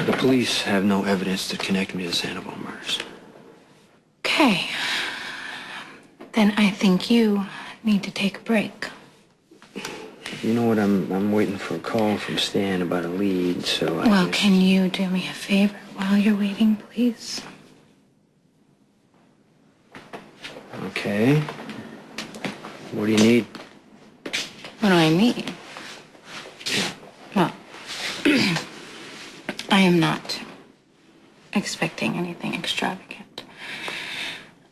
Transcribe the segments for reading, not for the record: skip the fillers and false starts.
The police have no evidence to connect me to the Sandoval murders. Okay. Then I think you need to take a break. You know what? I'm waiting for a call from Stan about a lead, so Well, can you do me a favor while you're waiting, please? Okay. What do you need? What do I need? Well, I am not expecting anything extravagant.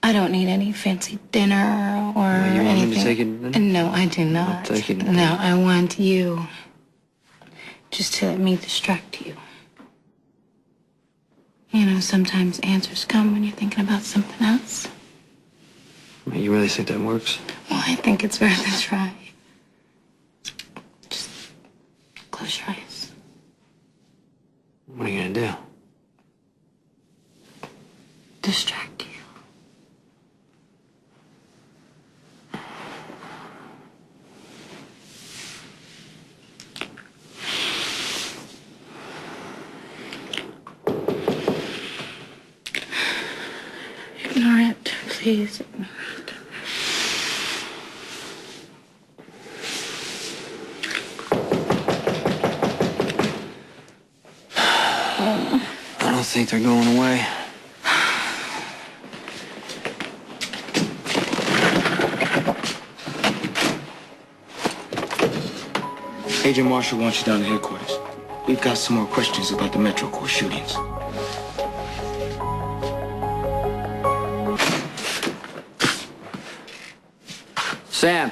I don't need any fancy dinner or You want anything. me to take it to dinner? No, I do not. I'll take it. No, I want you just to let me distract you. You know, sometimes answers come when you're thinking about something else. You really think that works? Well, I think it's worth a try. Just close your eyes. What are you gonna do? Distract you. Ignore it, please. Ignore it. I don't think they're going away. Agent Marshall wants you down at headquarters. We've got some more questions about the Metro Corps shootings. Sam!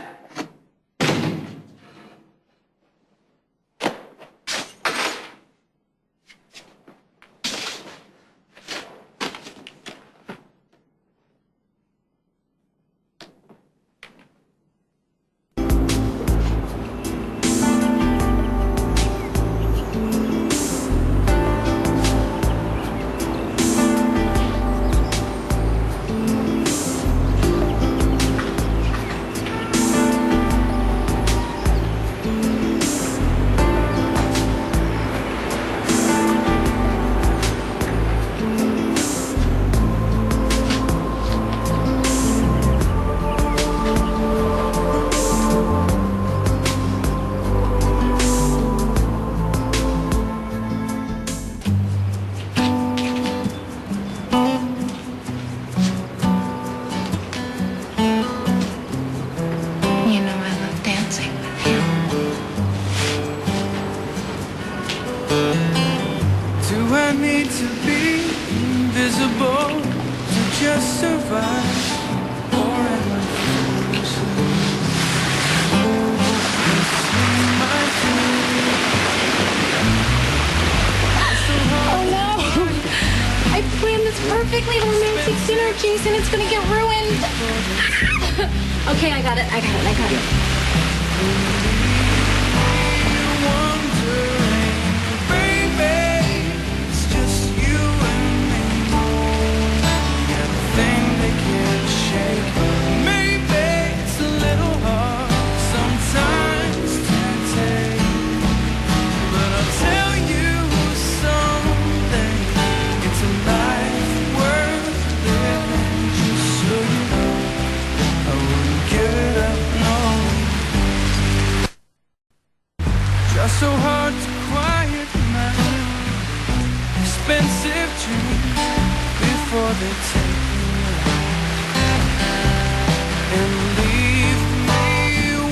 to be invisible to just survive, or am I foolish? Oh no! I planned this perfectly romantic dinner, Jason. It's gonna get ruined. Okay, I got it. So hard to quiet my expensive dreams before they take me and leave me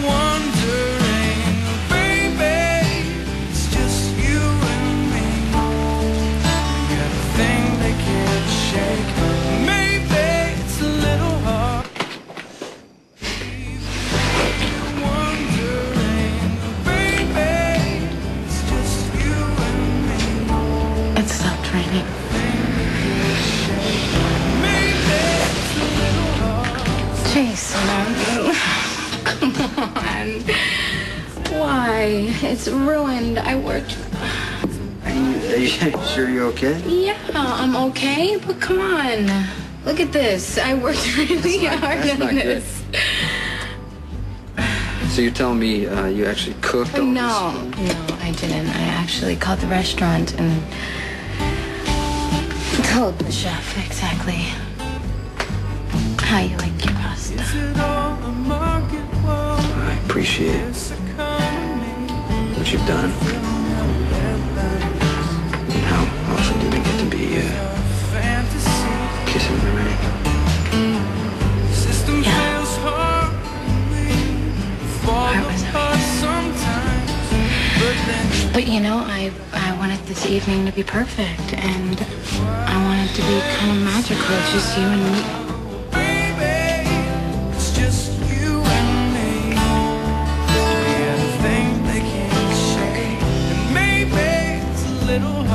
wondering, baby, it's just you and me. We got a thing they can't shake. Maybe it's a little hard. It stopped raining. Jason, come on. Why? It's ruined. I worked. Are you sure you're okay? Yeah, I'm okay, but come on. Look at this. I worked really hard on this. So you're telling me you actually cooked all No, I didn't. I actually called the restaurant and told the chef exactly how you like your pasta. I appreciate what you've done. How often do we get to be kissing already? Yeah. Heart was amazing. But you know, I wanted this evening to be perfect, and I wanted to be kind of magical, just you and me.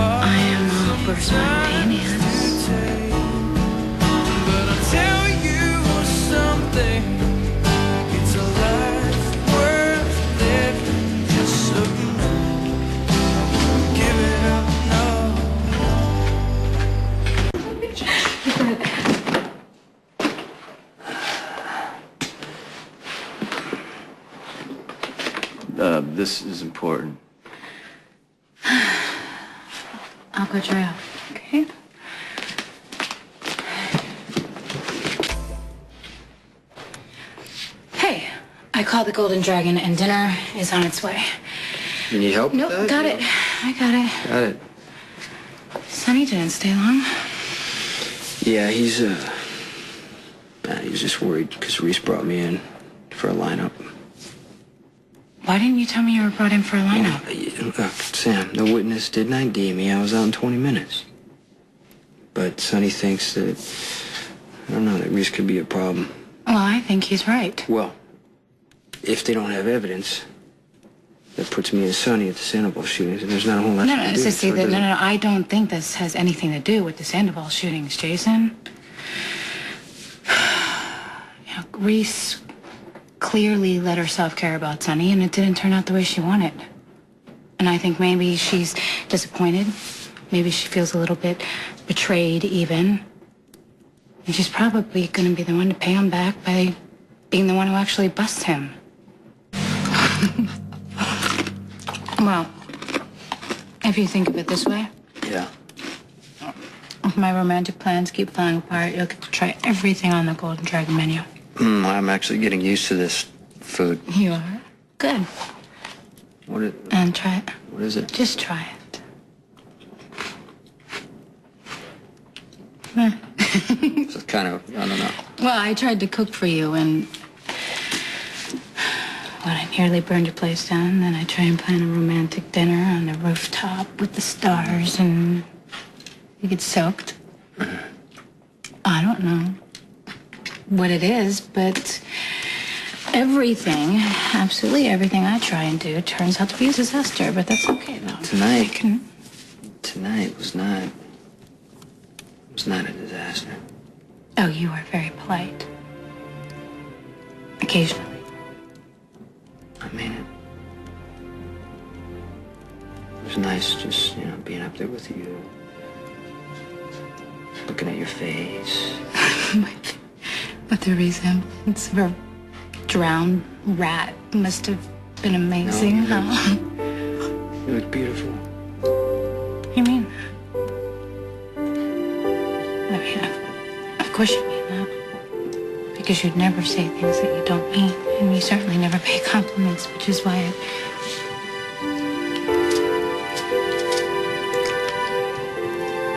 I am over spontaneous. But I'll tell you something. It's a life worth living. Just so you know. Give it up now. This is important. I'll go dry off, okay? Hey, I called the Golden Dragon and dinner is on its way. You need help? Nope, got it. I got it. Got it. Sonny didn't stay long. Yeah, he was just worried because Reese brought me in for a lineup. Why didn't you tell me you were brought in for a lineup? Look, Sam, the witness didn't ID me. I was out in 20 minutes. But Sonny thinks that, I don't know, that Reese could be a problem. Well, I think he's right. Well, if they don't have evidence, that puts me and Sonny at the Sandoval shootings, and there's not a whole lot No, to do. Sissy, no, I don't think this has anything to do with the Sandoval shootings, Jason. You know, Reese clearly let herself care about Sonny, and it didn't turn out the way she wanted. And I think maybe she's disappointed. Maybe she feels a little bit betrayed, even. And she's probably going to be the one to pay him back by being the one who actually busts him. Well, if you think of it this way. Yeah. If my romantic plans keep falling apart, you'll get to try everything on the Golden Dragon menu. I'm actually getting used to this food. You are? Good. And try it. What is it? Just try it. It's kind of, I don't know. Well, I tried to cook for you, and I nearly burned your place down. Then I try and plan a romantic dinner on the rooftop with the stars, and you get soaked. I don't know what it is, but everything, absolutely everything I try and do turns out to be a disaster, but that's okay, though. Tonight was not a disaster. Oh, you are very polite. Occasionally. I mean it. It was nice just, being up there with you. Looking at your face. But the resemblance of a drowned rat must have been amazing, No, huh? You look beautiful. You mean that? I mean, of course you mean that. Because you'd never say things that you don't mean. And you certainly never pay compliments, which is why